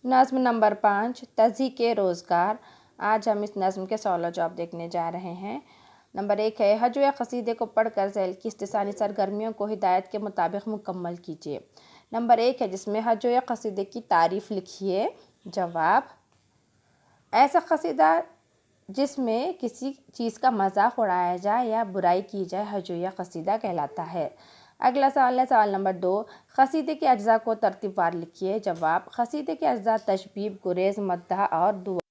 نظم نمبر 5 تضحیک روزگار۔ آج ہم اس نظم کے سوال و جواب دیکھنے جا رہے ہیں۔ نمبر 1 ہے ہجو یا قصیدے کو پڑھ کر ذیل کی استثنائی سرگرمیوں کو ہدایت کے مطابق مکمل کیجیے۔ نمبر 1 ہے جس میں ہجو یا قصیدے کی تعریف لکھیے۔ جواب: ایسا قصیدہ جس میں کسی چیز کا مذاق اڑایا جائے یا برائی کی جائے ہجو یا قصیدہ کہلاتا ہے۔ اگلا سوال ہے سوال نمبر 2، قصیدے کے اجزاء کو ترتیب وار لکھیے۔ جواب: قصیدے کے اجزاء تشبیب، گریز، مدح اور دعا۔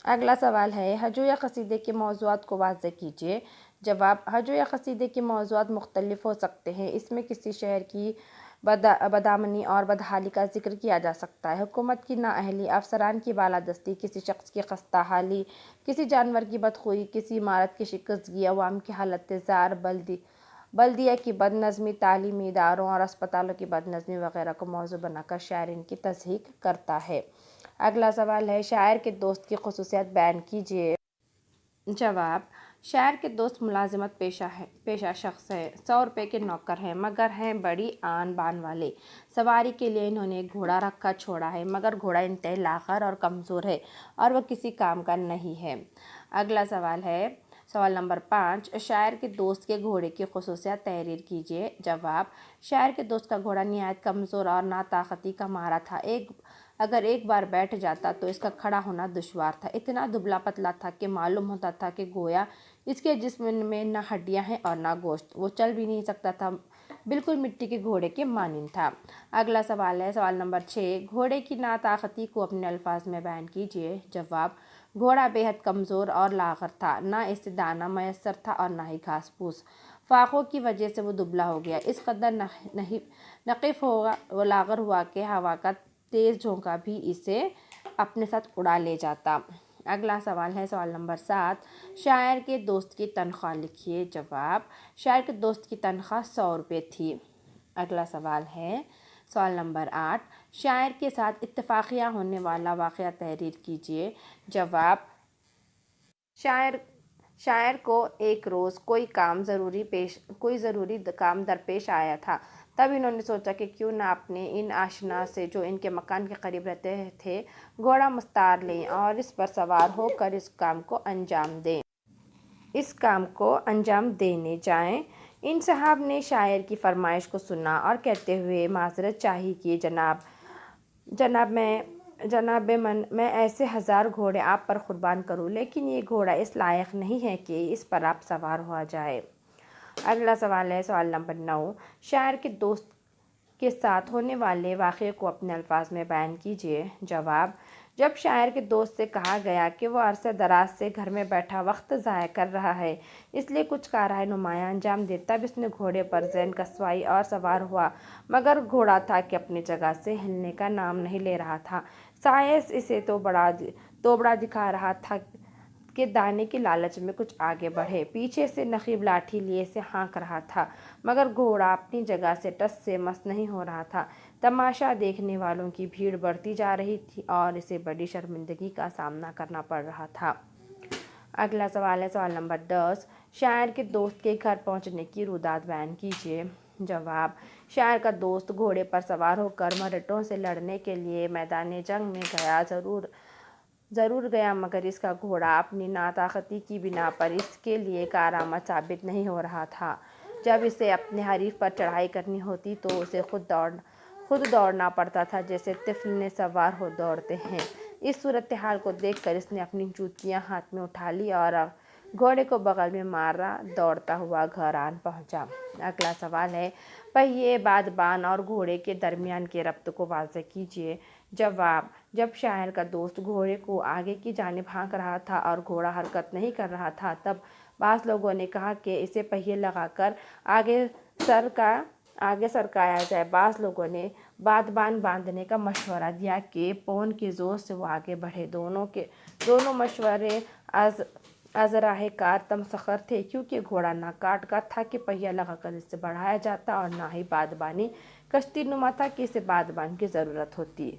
اگلا سوال ہے ہجو یا قصیدے کے موضوعات کو واضح کیجیے۔ جواب: ہجو یا قصیدے کے موضوعات مختلف ہو سکتے ہیں۔ اس میں کسی شہر کی بدامنی اور بدحالی کا ذکر کیا جا سکتا ہے، حکومت کی نااہلی، افسران کی بالادستی، کسی شخص کی خستہ حالی، کسی جانور کی بدخوئی، کسی عمارت کی شکستگی، عوام کی حالت زار، بلدیہ کی بد نظمی، تعلیمی اداروں اور اسپتالوں کی بد نظمی وغیرہ کو موضوع بنا کر شاعر ان کی تضحیک کرتا ہے۔ اگلا سوال ہے شاعر کے دوست کی خصوصیات بیان کیجیے۔ جواب: شاعر کے دوست ملازمت پیشہ شخص ہے، 100 روپے کے نوکر ہیں، مگر ہیں بڑی آن بان والے۔ سواری کے لیے انہوں نے ایک گھوڑا رکھا چھوڑا ہے، مگر گھوڑا انتہائی لاغر اور کمزور ہے اور وہ کسی کام کا نہیں ہے۔ اگلا سوال ہے سوال نمبر 5، شاعر کے دوست کے گھوڑے کی خصوصیات تحریر کیجیے۔ جواب: شاعر کے دوست کا گھوڑا نہایت کمزور اور ناطاقتی کا مارا تھا۔ اگر ایک بار بیٹھ جاتا تو اس کا کھڑا ہونا دشوار تھا۔ اتنا دبلا پتلا تھا کہ معلوم ہوتا تھا کہ گویا اس کے جسم میں نہ ہڈیاں ہیں اور نہ گوشت۔ وہ چل بھی نہیں سکتا تھا، بالکل مٹی کے گھوڑے کے مانند تھا۔ اگلا سوال ہے سوال نمبر 6، گھوڑے کی ناطاقتی کو اپنے الفاظ میں بیان کیجیے۔ جواب: گھوڑا بے حد کمزور اور لاغر تھا، نہ اسے دانہ میسر تھا اور نہ ہی گھاس پھوس۔ فاقوں کی وجہ سے وہ دبلا ہو گیا، اس قدر نحیف و لاغر ہوا کہ ہوا کا تیز جھونکا بھی اسے اپنے ساتھ اڑا لے جاتا۔ اگلا سوال ہے سوال نمبر 7، شاعر کے دوست کی تنخواہ لکھیے۔ جواب: شاعر کے دوست کی تنخواہ 100 روپے تھی۔ اگلا سوال ہے سوال نمبر 8، شاعر کے ساتھ اتفاقیہ ہونے والا واقعہ تحریر کیجیے۔ جواب: شاعر کو ایک روز کوئی ضروری کام درپیش آیا تھا۔ تب انہوں نے سوچا کہ کیوں نہ اپنے ان آشنا سے جو ان کے مکان کے قریب رہتے تھے گھوڑا مستعار لیں اور اس پر سوار ہو کر اس کام کو انجام دینے جائیں۔ ان صاحب نے شاعر کی فرمائش کو سنا اور کہتے ہوئے معذرت چاہی کہ جناب میں ایسے 1000 گھوڑے آپ پر قربان کروں، لیکن یہ گھوڑا اس لائق نہیں ہے کہ اس پر آپ سوار ہوا جائے۔ اگلا سوال ہے سوال نمبر 9، شاعر کے دوست کے ساتھ ہونے والے واقعے کو اپنے الفاظ میں بیان کیجیے۔ جواب: جب شاعر کے دوست سے کہا گیا کہ وہ عرصہ دراز سے گھر میں بیٹھا وقت ضائع کر رہا ہے، اس لیے کچھ کارۂ نمایاں انجام دے، تب اس نے گھوڑے پر ذہن کسوائی اور سوار ہوا، مگر گھوڑا تھا کہ اپنی جگہ سے ہلنے کا نام نہیں لے رہا تھا۔ سائنس اسے توبڑا دکھا رہا تھا کہ دانے کی لالچ میں کچھ آگے بڑھے، پیچھے سے نقیب لاٹھی لیے اسے ہانک رہا تھا، مگر گھوڑا اپنی جگہ سے ٹس سے مس نہیں ہو رہا تھا۔ تماشا دیکھنے والوں کی بھیڑ بڑھتی جا رہی تھی اور اسے بڑی شرمندگی کا سامنا کرنا پڑ رہا تھا۔ اگلا سوال ہے سوال نمبر 10، شاعر کے دوست کے گھر پہنچنے کی رودات بیان کیجیے۔ جواب: شاعر کا دوست گھوڑے پر سوار ہو کر مرہٹوں سے لڑنے کے لیے میدان جنگ میں ضرور گیا، مگر اس کا گھوڑا اپنی ناطاقتی کی بنا پر اس کے لیے کارآمد ثابت نہیں ہو رہا تھا۔ جب اسے اپنے حریف پر چڑھائی کرنی ہوتی تو اسے خود دوڑنا پڑتا تھا، جیسے طفل نے سوار ہو دوڑتے ہیں۔ اس صورتحال کو دیکھ کر اس نے اپنی جوتیاں ہاتھ میں اٹھا لی اور گھوڑے کو بغل میں مارا دوڑتا ہوا گھر آن پہنچا۔ اگلا سوال ہے پہیے، بادبان اور گھوڑے کے درمیان کے ربط کو واضح کیجیے۔ جواب: جب شاعر کا دوست گھوڑے کو آگے کی جانب ہانک رہا تھا اور گھوڑا حرکت نہیں کر رہا تھا، تب بعض لوگوں نے کہا کہ اسے پہیے لگا کر آگے سرکایا جائے۔ بعض لوگوں نے بادبان باندھنے کا مشورہ دیا کہ پون کے زور سے وہ آگے بڑھے۔ دونوں مشورے از راہ کار تمسخر تھے، کیونکہ گھوڑا نہ کاٹ کا تھا کہ پہیہ لگا کر اسے بڑھایا جاتا اور نہ ہی بادبانی کشتی نما تھا کہ اسے بادبان کی ضرورت ہوتی۔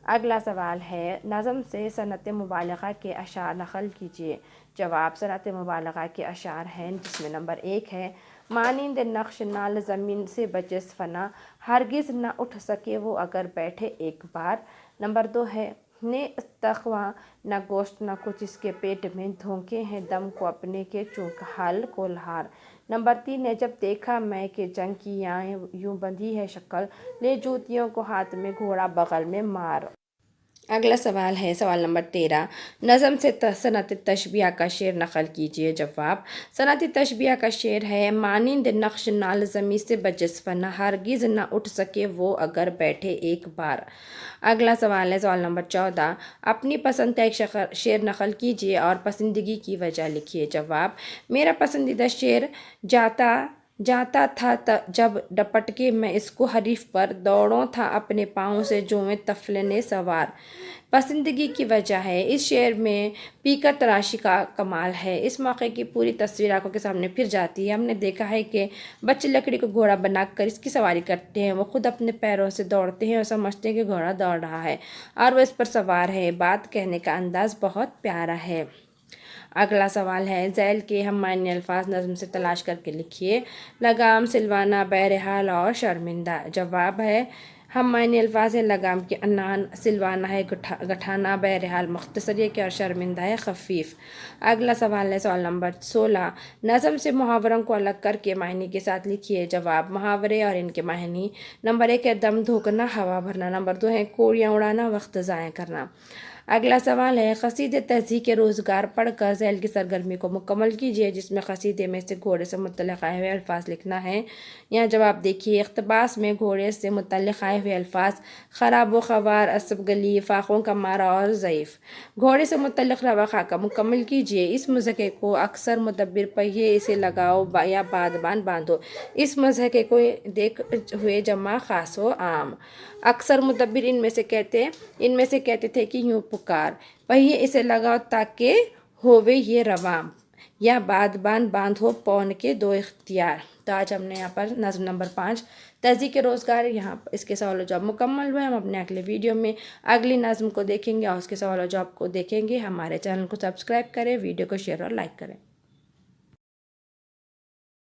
اگلا سوال ہے نظم سے صنعت مبالغہ کے اشعار نقل کیجیے۔ جواب: صنعت مبالغہ کے اشعار ہیں جس میں نمبر 1 ہے مانند نقش نال زمین سے بجس فنا، ہرگز نہ اٹھ سکے وہ اگر بیٹھے ایک بار۔ نمبر 2 ہے نے استغوا، نہ گوشت نہ کچھ اس کے پیٹ میں، دھوکے ہیں دم کو اپنے کے چونکہ حال کولہار۔ نمبر 3 ہے جب دیکھا میں کہ جنگ کی یوں بندھی ہے شکل، لے جوتیوں کو ہاتھ میں گھوڑا بغل میں مار۔ اگلا سوال ہے سوال نمبر 13، نظم سے صنعت تشبیہ کا شعر نقل کیجیے۔ جواب، صنعت تشبیہ کا شعر ہے مانند نقش نال زمیں سے بجس فنا، ہرگز نہ اٹھ سکے وہ اگر بیٹھے ایک بار۔ اگلا سوال ہے سوال نمبر 14، اپنی پسند کا ایک شعر نقل کیجیے اور پسندگی کی وجہ لکھیے۔ جواب، میرا پسندیدہ شعر جاتا تھا جب ڈپٹ کے میں اس کو حریف پر، دوڑوں تھا اپنے پاؤں سے جویں طفلِ سوار۔ پسندگی کی وجہ ہے اس شعر میں پیکر تراشی کا کمال ہے۔ اس موقع کی پوری تصویر آنکھوں کے سامنے پھر جاتی ہے۔ ہم نے دیکھا ہے کہ بچے لکڑی کو گھوڑا بنا کر اس کی سواری کرتے ہیں، وہ خود اپنے پیروں سے دوڑتے ہیں اور سمجھتے ہیں کہ گھوڑا دوڑ رہا ہے اور وہ اس پر سوار ہے۔ بات کہنے کا انداز بہت پیارا ہے۔ اگلا سوال ہے ذیل کے ہم معنی الفاظ نظم سے تلاش کر کے لکھیے۔ لگام، سلوانہ، بہرحال اور شرمندہ۔ جواب ہے ہم معنی الفاظ ہے لگام کے عنان، سلوانہ ہے گٹھانا، بہرحال مختصر یہ کہ اور شرمندہ ہے خفیف۔ اگلا سوال ہے سوال نمبر 16، نظم سے محاوروں کو الگ کر کے معنی کے ساتھ لکھیے۔ جواب، محاورے اور ان کے معنی۔ نمبر 1 ہے دم دھوکنا، ہوا بھرنا۔ نمبر 2 ہے کوڑیاں اڑانا، وقت ضائع کرنا۔ اگلا سوال ہے قصیدے تہذیب روزگار پڑھ کر ذیل کی سرگرمی کو مکمل کیجیے، جس میں قصیدے میں سے گھوڑے سے متعلق آئے ہوئے الفاظ لکھنا ہے۔ یہاں جواب دیکھیے۔ اقتباس میں گھوڑے سے متعلق آئے ہوئے الفاظ خراب و خوار، اسب گلی، فاقوں کا مارا اور ضعیف۔ گھوڑے سے متعلق روا خاکہ مکمل کیجیے۔ اس مضحکے کو اکثر مدبر پہیے اسے لگاؤ یا بادبان باندھو۔ اس مضحکے کو دیکھ ہوئے جمع خاص و عام۔ اکثر مدبر ان میں سے کہتے تھے کہ یوں پکار، پہیے اسے لگاؤ تاکہ ہووے یہ رواں، یا بادبان باندھو پون کے دو اختیار۔ تو آج ہم نے یہاں پر نظم نمبر 5 تہذیب روزگار، یہاں اس کے سوال و جواب مکمل ہوئے۔ ہم اپنے اگلے ویڈیو میں اگلی نظم کو دیکھیں گے اور اس کے سوال و جواب کو دیکھیں گے۔ ہمارے چینل کو سبسکرائب کریں، ویڈیو کو شیئر اور لائک کریں۔